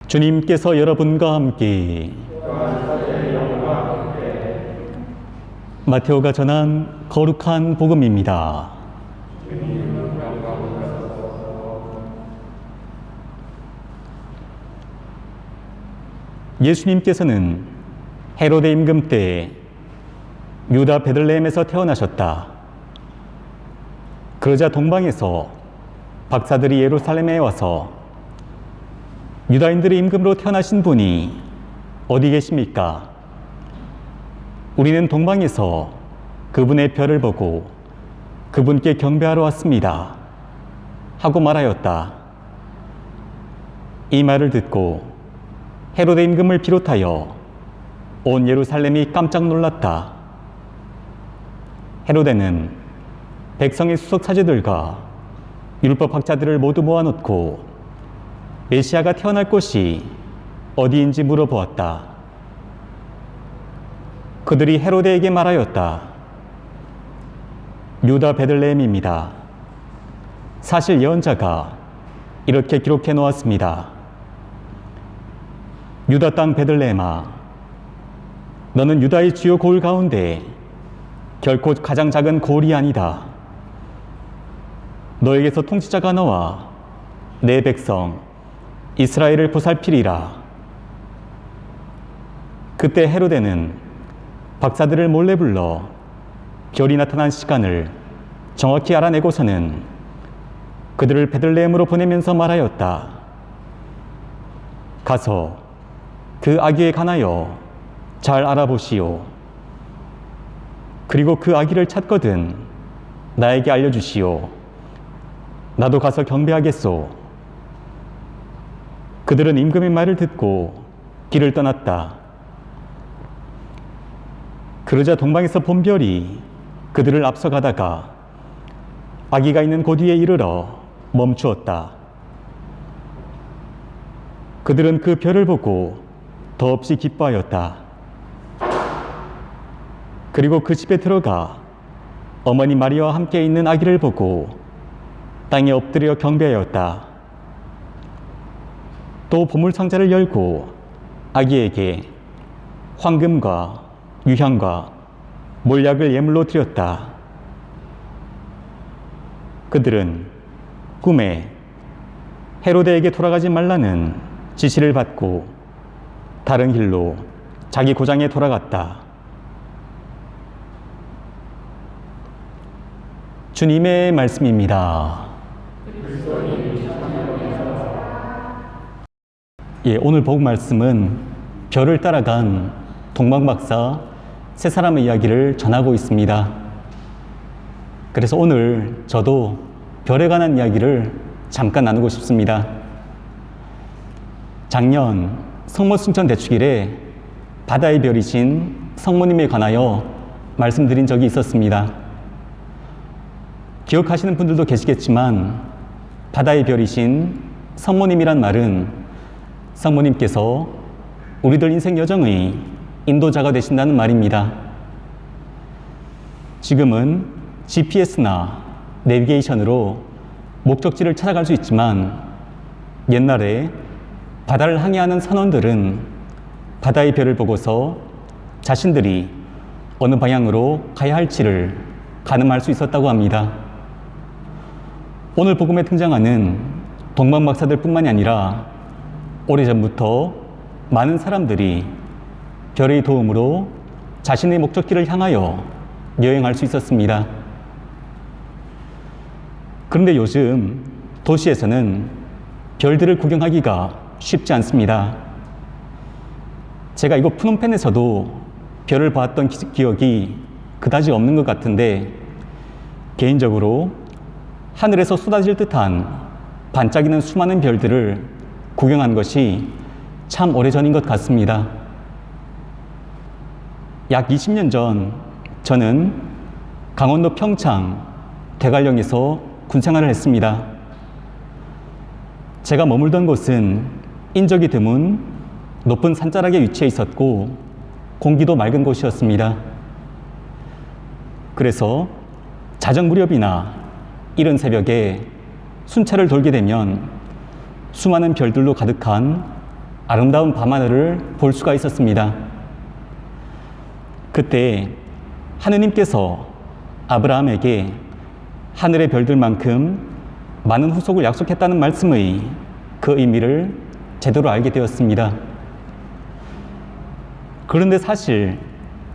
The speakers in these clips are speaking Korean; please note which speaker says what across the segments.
Speaker 1: 주님께서 여러분과 함께 마테오가 전한 거룩한 복음입니다. 예수님께서는 헤로데 임금 때 유다 베들레헴에서 태어나셨다. 그러자 동방에서 박사들이 예루살렘에 와서 유다인들의 임금으로 태어나신 분이 어디 계십니까? 우리는 동방에서 그분의 별을 보고 그분께 경배하러 왔습니다. 하고 말하였다. 이 말을 듣고 헤로데 임금을 비롯하여 온 예루살렘이 깜짝 놀랐다. 헤로데는 백성의 수석 사제들과 율법 학자들을 모두 모아놓고 메시아가 태어날 곳이 어디인지 물어보았다. 그들이 헤로데에게 말하였다. 유다 베들레헴입니다. 사실 예언자가 이렇게 기록해 놓았습니다. 유다 땅 베들레헴아, 너는 유다의 주요 고을 가운데 결코 가장 작은 고을이 아니다. 너에게서 통치자가 나와 내 백성 이스라엘을 보살피리라. 그때 헤로데는 박사들을 몰래 불러 별이 나타난 시간을 정확히 알아내고서는 그들을 베들레헴으로 보내면서 말하였다. 가서 그 아기에 관하여 잘 알아보시오. 그리고 그 아기를 찾거든 나에게 알려주시오. 나도 가서 경배하겠소. 그들은 임금의 말을 듣고 길을 떠났다. 그러자 동방에서 본 별이 그들을 앞서가다가 아기가 있는 곳 위에 이르러 멈추었다. 그들은 그 별을 보고 더없이 기뻐하였다. 그리고 그 집에 들어가 어머니 마리아와 함께 있는 아기를 보고 땅에 엎드려 경배하였다. 또 보물상자를 열고 아기에게 황금과 유향과 몰약을 예물로 드렸다. 그들은 꿈에 헤로데에게 돌아가지 말라는 지시를 받고 다른 길로 자기 고장에 돌아갔다. 주님의 말씀입니다. 오늘 복음 말씀은 별을 따라간 동방박사 세 사람의 이야기를 전하고 있습니다. 그래서 오늘 저도 별에 관한 이야기를 잠깐 나누고 싶습니다. 작년 성모순천 대축일에 바다의 별이신 성모님에 관하여 말씀드린 적이 있었습니다. 기억하시는 분들도 계시겠지만 바다의 별이신 성모님이란 말은 성모님께서 우리들 인생 여정의 인도자가 되신다는 말입니다. 지금은 GPS나 내비게이션으로 목적지를 찾아갈 수 있지만 옛날에 바다를 항해하는 선원들은 바다의 별을 보고서 자신들이 어느 방향으로 가야 할지를 가늠할 수 있었다고 합니다. 오늘 복음에 등장하는 동방박사들 뿐만이 아니라 오래전부터 많은 사람들이 별의 도움으로 자신의 목적지를 향하여 여행할 수 있었습니다. 그런데 요즘 도시에서는 별들을 구경하기가 쉽지 않습니다. 제가 이곳 프놈펜에서도 별을 보았던 기억이 그다지 없는 것 같은데 개인적으로 하늘에서 쏟아질 듯한 반짝이는 수많은 별들을 구경한 것이 참 오래전인 것 같습니다. 약 20년 전 저는 강원도 평창 대관령에서 군생활을 했습니다. 제가 머물던 곳은 인적이 드문 높은 산자락에 위치해 있었고 공기도 맑은 곳이었습니다. 그래서 자정 무렵이나 이른 새벽에 순찰을 돌게 되면 수많은 별들로 가득한 아름다운 밤하늘을 볼 수가 있었습니다. 그때 하느님께서 아브라함에게 하늘의 별들만큼 많은 후속을 약속했다는 말씀의 그 의미를 제대로 알게 되었습니다. 그런데 사실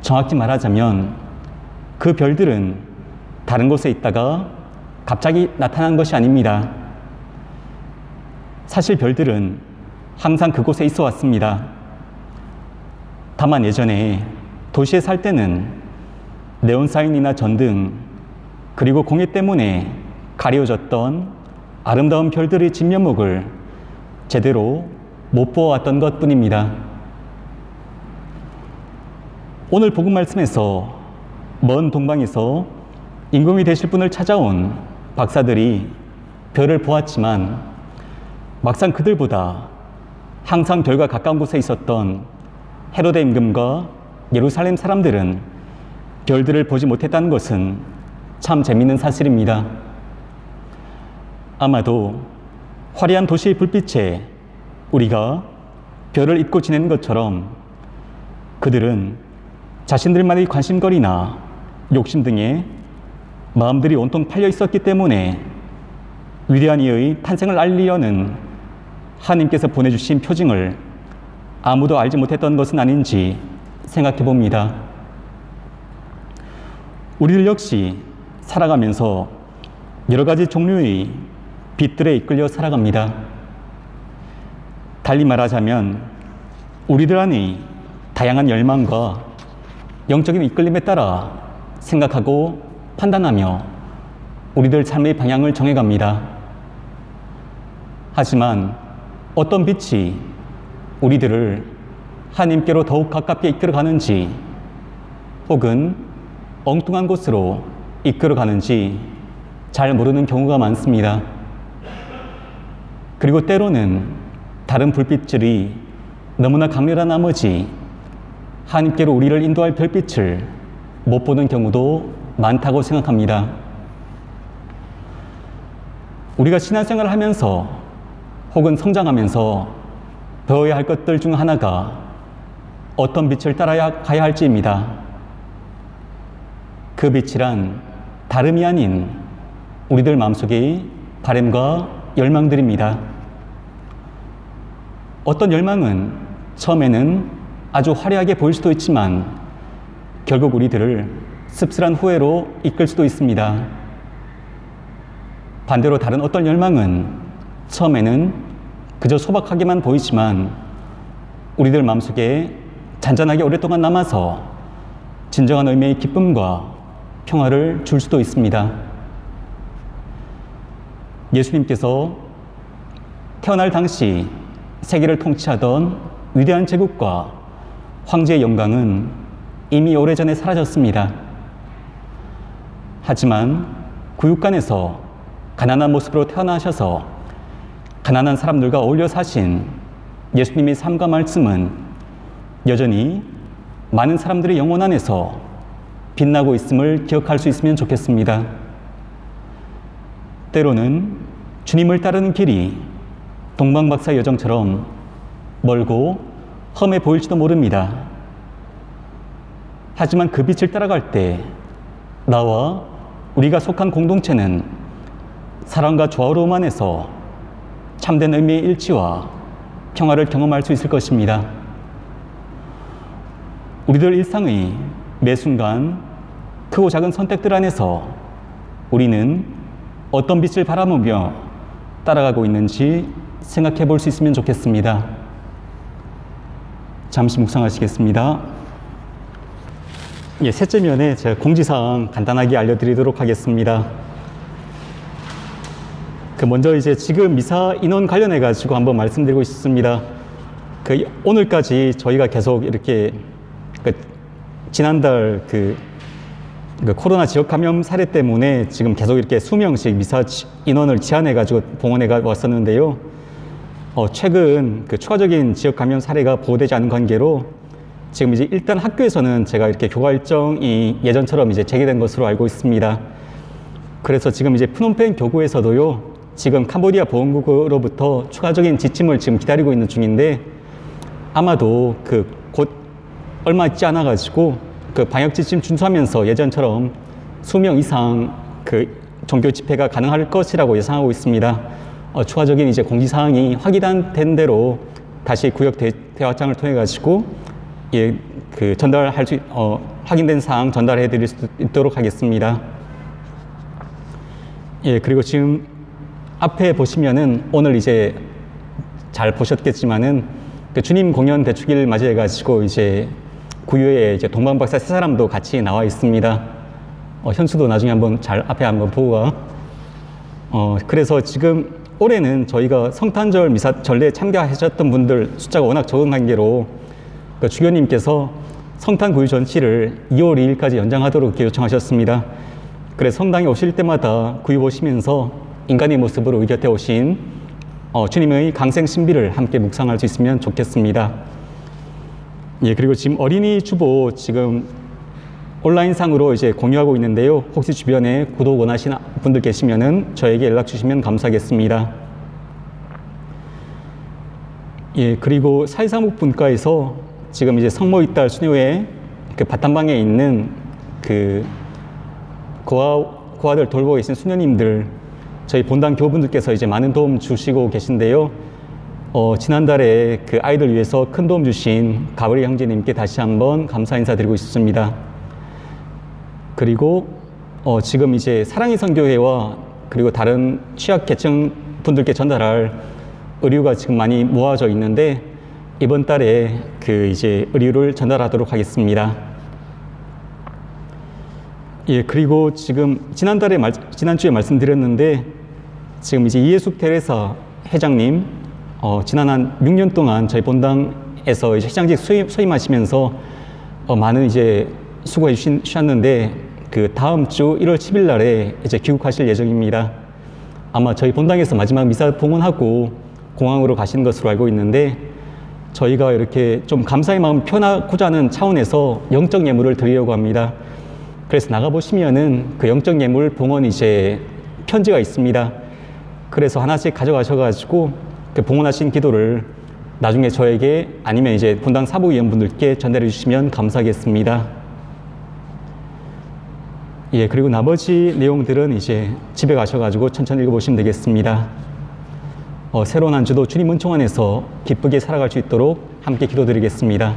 Speaker 1: 정확히 말하자면 그 별들은 다른 곳에 있다가 갑자기 나타난 것이 아닙니다. 사실 별들은 항상 그곳에 있어 왔습니다. 다만 예전에 도시에 살 때는 네온사인이나 전등 그리고 공해 때문에 가려졌던 아름다운 별들의 진면목을 제대로 못 보아왔던 것 뿐입니다. 오늘 복음 말씀에서 먼 동방에서 임금이 되실 분을 찾아온 박사들이 별을 보았지만 막상 그들보다 항상 별과 가까운 곳에 있었던 헤로데 임금과 예루살렘 사람들은 별들을 보지 못했다는 것은 참 재미있는 사실입니다. 아마도 화려한 도시의 불빛에 우리가 별을 잊고 지내는 것처럼 그들은 자신들만의 관심거리나 욕심 등에 마음들이 온통 팔려 있었기 때문에 위대한 이의 탄생을 알리려는 하나님께서 보내주신 표징을 아무도 알지 못했던 것은 아닌지 생각해 봅니다. 우리들 역시 살아가면서 여러 가지 종류의 빛들에 이끌려 살아갑니다. 달리 말하자면 우리들 안의 다양한 열망과 영적인 이끌림에 따라 생각하고 판단하며 우리들 삶의 방향을 정해갑니다. 하지만 어떤 빛이 우리들을 하나님께로 더욱 가깝게 이끌어가는지 혹은 엉뚱한 곳으로 이끌어가는지 잘 모르는 경우가 많습니다. 그리고 때로는 다른 불빛들이 너무나 강렬한 나머지 하나님께로 우리를 인도할 별빛을 못 보는 경우도 많다고 생각합니다. 우리가 신앙생활을 하면서 혹은 성장하면서 배워야 할 것들 중 하나가 어떤 빛을 따라야 가야 할지입니다. 그 빛이란 다름이 아닌 우리들 마음속의 바램과 열망들입니다. 어떤 열망은 처음에는 아주 화려하게 보일 수도 있지만 결국 우리들을 씁쓸한 후회로 이끌 수도 있습니다. 반대로 다른 어떤 열망은 처음에는 그저 소박하게만 보이지만 우리들 마음속에 잔잔하게 오랫동안 남아서 진정한 의미의 기쁨과 평화를 줄 수도 있습니다. 예수님께서 태어날 당시 세계를 통치하던 위대한 제국과 황제의 영광은 이미 오래전에 사라졌습니다. 하지만 구육간에서 가난한 모습으로 태어나셔서 가난한 사람들과 어울려 사신 예수님의 삶과 말씀은 여전히 많은 사람들의 영혼 안에서 빛나고 있음을 기억할 수 있으면 좋겠습니다. 때로는 주님을 따르는 길이 동방박사 여정처럼 멀고 험해 보일지도 모릅니다. 하지만 그 빛을 따라갈 때 나와 우리가 속한 공동체는 사랑과 조화로움 안에서 참된 의미의 일치와 평화를 경험할 수 있을 것입니다. 우리들 일상의 매 순간 크고 작은 선택들 안에서 우리는 어떤 빛을 바라보며 따라가고 있는지 생각해 볼 수 있으면 좋겠습니다. 잠시 묵상하시겠습니다. 셋째 면에 제가 공지사항 간단하게 알려드리도록 하겠습니다. 먼저 이제 지금 미사 인원 관련해 가지고 한번 말씀드리고 싶습니다. 오늘까지 저희가 계속 이렇게 지난달 코로나 지역 감염 사례 때문에 지금 계속 이렇게 수명씩 미사 인원을 제한해 가지고 봉헌해 왔었는데요. 최근 추가적인 지역 감염 사례가 보고되지 않은 관계로 지금 이제 일단 학교에서는 제가 이렇게 교과 일정이 예전처럼 이제 재개된 것으로 알고 있습니다. 그래서 지금 이제 프놈펜 교구에서도요, 지금 캄보디아 보건국으로부터 추가적인 지침을 지금 기다리고 있는 중인데, 아마도 곧 얼마 있지 않아 가지고 방역 지침 준수하면서 예전처럼 수명 이상 종교 집회가 가능할 것이라고 예상하고 있습니다. 추가적인 이제 공지사항이 확인된 대로 다시 구역 대화장을 통해 가지고 전달할 수 확인된 사항 전달해 드릴 수 있도록 하겠습니다. 그리고 지금 앞에 보시면은 오늘 이제 잘 보셨겠지만은 주님 공연 대축일 맞이해 가지고 이제 구유에 이제 동방박사 세 사람도 같이 나와 있습니다. 현수도 나중에 앞에 한번 보고 가. 그래서 지금 올해는 저희가 성탄절 미사 전례에 참가하셨던 분들 숫자가 워낙 적은 관계로 주교님께서 성탄 구유 전치를 2월 2일까지 연장하도록 요청하셨습니다. 그래서 성당에 오실 때마다 구유 보시면서 인간의 모습으로 우리 곁에 오신 주님의 강생 신비를 함께 묵상할 수 있으면 좋겠습니다. 그리고 지금 어린이 주보 지금 온라인상으로 이제 공유하고 있는데요. 혹시 주변에 구독 원하시는 분들 계시면은 저에게 연락 주시면 감사하겠습니다. 그리고 사회사무분과에서 지금 이제 성모 이달 수녀회 바탕방에 있는 고아들 돌보고 계신 수녀님들, 저희 본당 교우분들께서 이제 많은 도움 주시고 계신데요. 지난달에 아이들 위해서 큰 도움 주신 가브리 형제님께 다시 한번 감사 인사드리고 싶습니다. 그리고 지금 이제 사랑의 선교회와 그리고 다른 취약계층 분들께 전달할 의류가 지금 많이 모아져 있는데 이번 달에 이제 의류를 전달하도록 하겠습니다. 그리고 지금 지난주에 말씀드렸는데 지금 이제 이예숙 테레사 회장님 지난 한 6년 동안 저희 본당에서 이제 회장직 수임하시면서 많은 이제 수고해 주셨는데 다음 주 1월 10일 날에 이제 귀국하실 예정입니다. 아마 저희 본당에서 마지막 미사 봉헌하고 공항으로 가시는 것으로 알고 있는데 저희가 이렇게 좀 감사의 마음 표현하고자 하는 차원에서 영적 예물을 드리려고 합니다. 그래서 나가보시면은 영적 예물 봉헌 이제 편지가 있습니다. 그래서 하나씩 가져가셔가지고 봉헌하신 기도를 나중에 저에게 아니면 이제 본당 사무위원분들께 전달해 주시면 감사하겠습니다. 그리고 나머지 내용들은 이제 집에 가셔가지고 천천히 읽어보시면 되겠습니다. 새로운 한 주도 주님 은총 안에서 기쁘게 살아갈 수 있도록 함께 기도드리겠습니다.